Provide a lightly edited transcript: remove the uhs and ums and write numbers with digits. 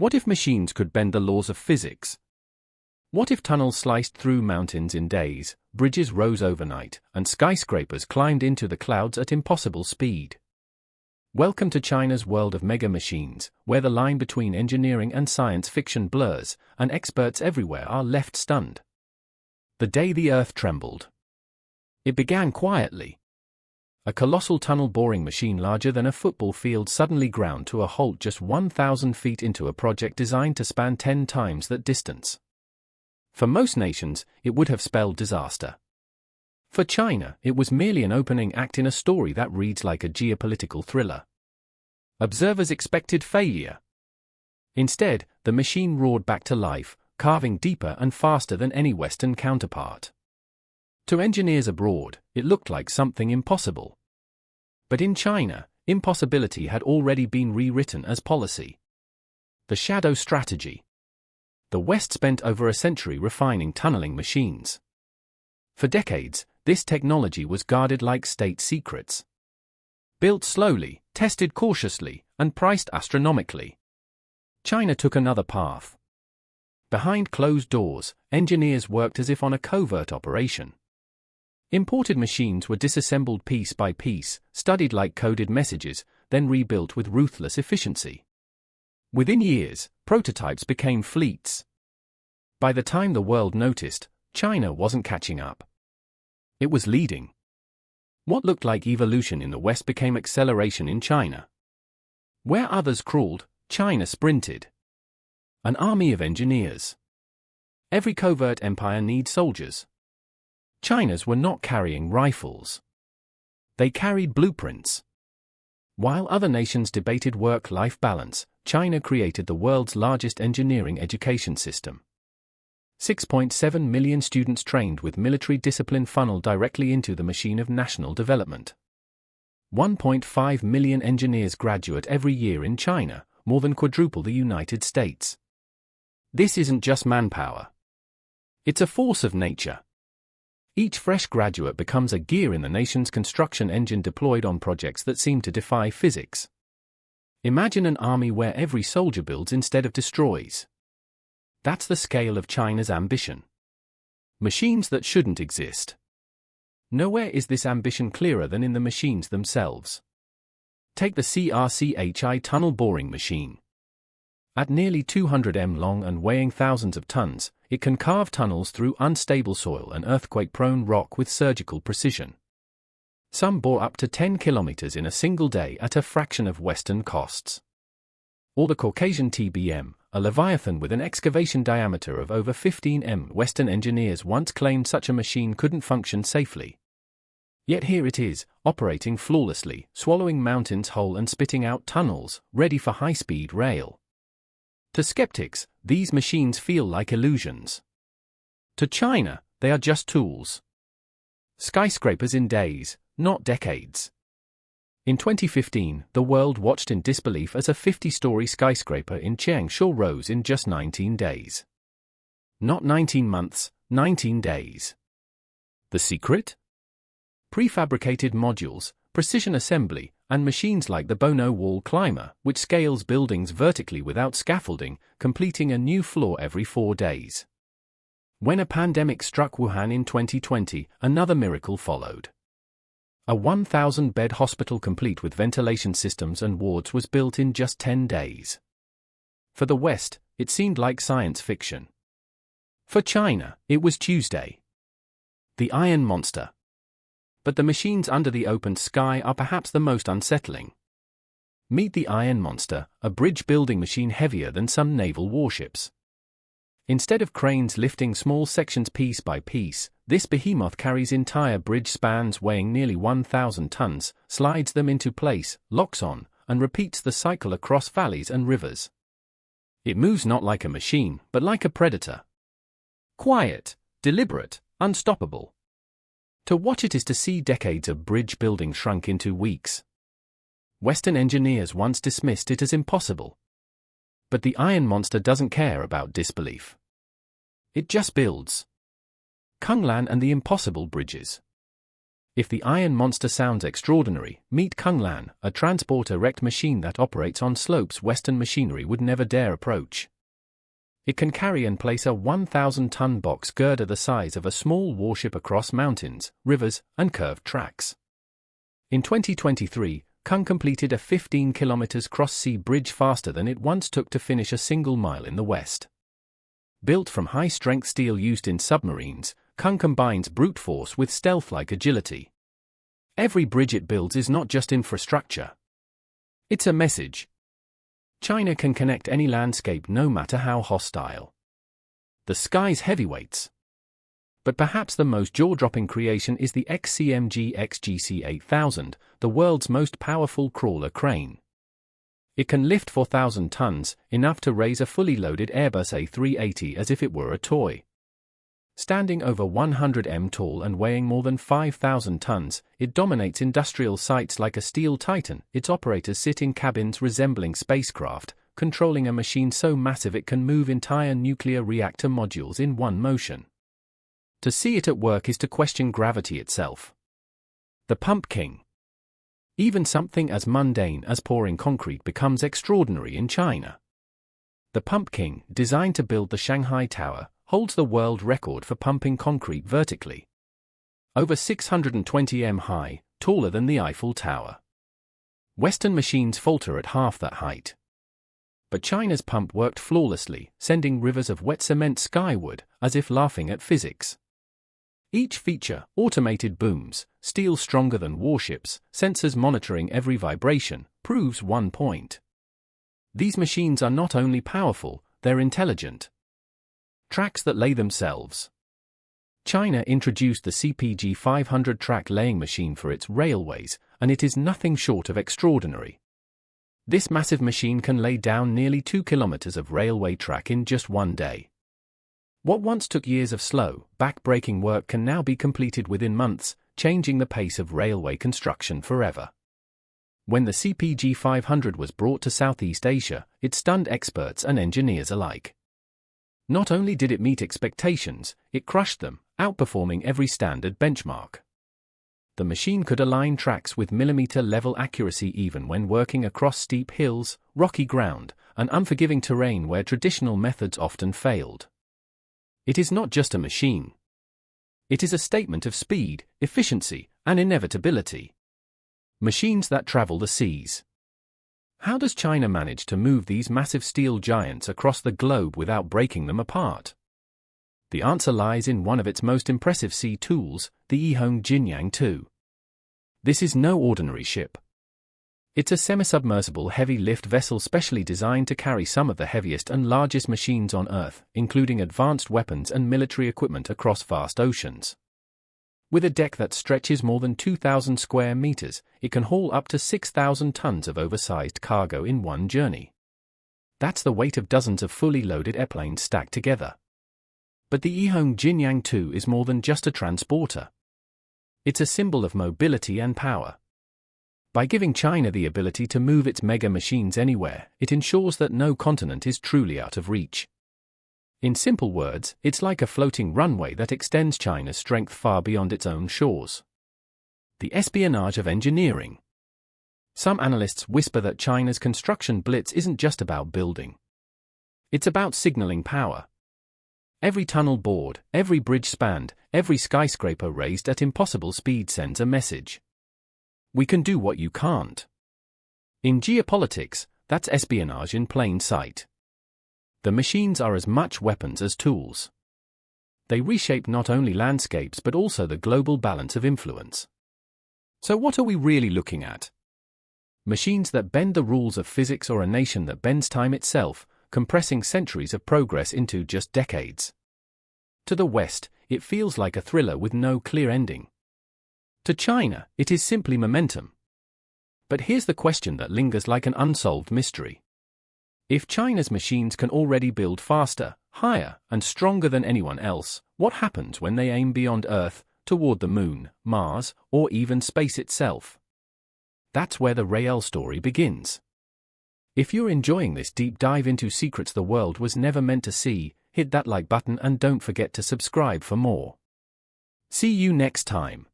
What if machines could bend the laws of physics? What if tunnels sliced through mountains in days, bridges rose overnight, and skyscrapers climbed into the clouds at impossible speed? Welcome to China's world of mega machines, where the line between engineering and science fiction blurs, and experts everywhere are left stunned. The day the Earth trembled. It began quietly. A colossal tunnel boring machine larger than a football field suddenly ground to a halt just 1,000 feet into a project designed to span 10 times that distance. For most nations, it would have spelled disaster. For China, it was merely an opening act in a story that reads like a geopolitical thriller. Observers expected failure. Instead, the machine roared back to life, carving deeper and faster than any Western counterpart. To engineers abroad, it looked like something impossible. But in China, impossibility had already been rewritten as policy. The shadow strategy. The West spent over a century refining tunneling machines. For decades, this technology was guarded like state secrets. Built slowly, tested cautiously, and priced astronomically. China took another path. Behind closed doors, engineers worked as if on a covert operation. Imported machines were disassembled piece by piece, studied like coded messages, then rebuilt with ruthless efficiency. Within years, prototypes became fleets. By the time the world noticed, China wasn't catching up. It was leading. What looked like evolution in the West became acceleration in China. Where others crawled, China sprinted. An army of engineers. Every covert empire needs soldiers. China's were not carrying rifles. They carried blueprints. While other nations debated work-life balance, China created the world's largest engineering education system. 6.7 million students trained with military discipline funneled directly into the machine of national development. 1.5 million engineers graduate every year in China, more than quadruple the United States. This isn't just manpower. It's a force of nature. Each fresh graduate becomes a gear in the nation's construction engine deployed on projects that seem to defy physics. Imagine an army where every soldier builds instead of destroys. That's the scale of China's ambition. Machines that shouldn't exist. Nowhere is this ambition clearer than in the machines themselves. Take the CRCHI tunnel boring machine. At nearly 200 m long and weighing thousands of tons, it can carve tunnels through unstable soil and earthquake-prone rock with surgical precision. Some bore up to 10 kilometers in a single day at a fraction of Western costs. Or the Caucasian TBM, a leviathan with an excavation diameter of over 15 m. Western engineers once claimed such a machine couldn't function safely. Yet here it is, operating flawlessly, swallowing mountains whole and spitting out tunnels, ready for high-speed rail. To skeptics, these machines feel like illusions. To China, they are just tools. Skyscrapers in days, not decades. In 2015, the world watched in disbelief as a 50-story skyscraper in Changsha rose in just 19 days. Not 19 months, 19 days. The secret? Prefabricated modules, precision assembly, and machines like the Bono wall climber, which scales buildings vertically without scaffolding, completing a new floor every 4 days. When a pandemic struck Wuhan in 2020, another miracle followed. A 1,000-bed hospital complete with ventilation systems and wards was built in just 10 days. For the West, it seemed like science fiction. For China, it was Tuesday. The Iron Monster. But the machines under the open sky are perhaps the most unsettling. Meet the Iron Monster, a bridge-building machine heavier than some naval warships. Instead of cranes lifting small sections piece by piece, this behemoth carries entire bridge spans weighing nearly 1,000 tons, slides them into place, locks on, and repeats the cycle across valleys and rivers. It moves not like a machine, but like a predator. Quiet, deliberate, unstoppable. To watch it is to see decades of bridge building shrunk into weeks. Western engineers once dismissed it as impossible. But the Iron Monster doesn't care about disbelief. It just builds. Kunglan and the impossible bridges. If the iron monster sounds extraordinary, meet Kunglan, a transport erect machine that operates on slopes Western machinery would never dare approach. It can carry and place a 1,000-ton box girder the size of a small warship across mountains, rivers, and curved tracks. In 2023, Kung completed a 15 km cross-sea bridge faster than it once took to finish a single mile in the West. Built from high-strength steel used in submarines, Kung combines brute force with stealth-like agility. Every bridge it builds is not just infrastructure. It's a message. China can connect any landscape no matter how hostile. The sky's heavyweights. But perhaps the most jaw-dropping creation is the XCMG XGC 8000, the world's most powerful crawler crane. It can lift 4,000 tons, enough to raise a fully loaded Airbus A380 as if it were a toy. Standing over 100 m tall and weighing more than 5,000 tons, it dominates industrial sites like a steel titan. Its operators sit in cabins resembling spacecraft, controlling a machine so massive it can move entire nuclear reactor modules in one motion. To see it at work is to question gravity itself. The Pump King. Even something as mundane as pouring concrete becomes extraordinary in China. The Pump King, designed to build the Shanghai Tower, holds the world record for pumping concrete vertically. Over 620 m high, taller than the Eiffel Tower. Western machines falter at half that height. But China's pump worked flawlessly, sending rivers of wet cement skyward, as if laughing at physics. Each feature, automated booms, steel stronger than warships, sensors monitoring every vibration, proves one point. These machines are not only powerful, they're intelligent. Tracks that lay themselves. China introduced the CPG 500 track laying machine for its railways, and it is nothing short of extraordinary. This massive machine can lay down nearly 2 kilometers of railway track in just one day. What once took years of slow, back-breaking work can now be completed within months, changing the pace of railway construction forever. When the CPG 500 was brought to Southeast Asia, it stunned experts and engineers alike. Not only did it meet expectations, it crushed them, outperforming every standard benchmark. The machine could align tracks with millimeter-level accuracy even when working across steep hills, rocky ground, and unforgiving terrain where traditional methods often failed. It is not just a machine. It is a statement of speed, efficiency, and inevitability. Machines that travel the seas. How does China manage to move these massive steel giants across the globe without breaking them apart? The answer lies in one of its most impressive sea tools, the Yihong Jinyang 2. This is no ordinary ship. It's a semi-submersible heavy-lift vessel specially designed to carry some of the heaviest and largest machines on Earth, including advanced weapons and military equipment across vast oceans. With a deck that stretches more than 2,000 square meters, it can haul up to 6,000 tons of oversized cargo in one journey. That's the weight of dozens of fully loaded airplanes stacked together. But the Yihong Jinyang 2 is more than just a transporter. It's a symbol of mobility and power. By giving China the ability to move its mega machines anywhere, it ensures that no continent is truly out of reach. In simple words, it's like a floating runway that extends China's strength far beyond its own shores. The espionage of engineering. Some analysts whisper that China's construction blitz isn't just about building. It's about signaling power. Every tunnel bored, every bridge spanned, every skyscraper raised at impossible speed sends a message. We can do what you can't. In geopolitics, that's espionage in plain sight. The machines are as much weapons as tools. They reshape not only landscapes but also the global balance of influence. So what are we really looking at? Machines that bend the rules of physics or a nation that bends time itself, compressing centuries of progress into just decades. To the West, it feels like a thriller with no clear ending. To China, it is simply momentum. But here's the question that lingers like an unsolved mystery. If China's machines can already build faster, higher, and stronger than anyone else, what happens when they aim beyond Earth, toward the Moon, Mars, or even space itself? That's where the real story begins. If you're enjoying this deep dive into secrets the world was never meant to see, hit that like button and don't forget to subscribe for more. See you next time.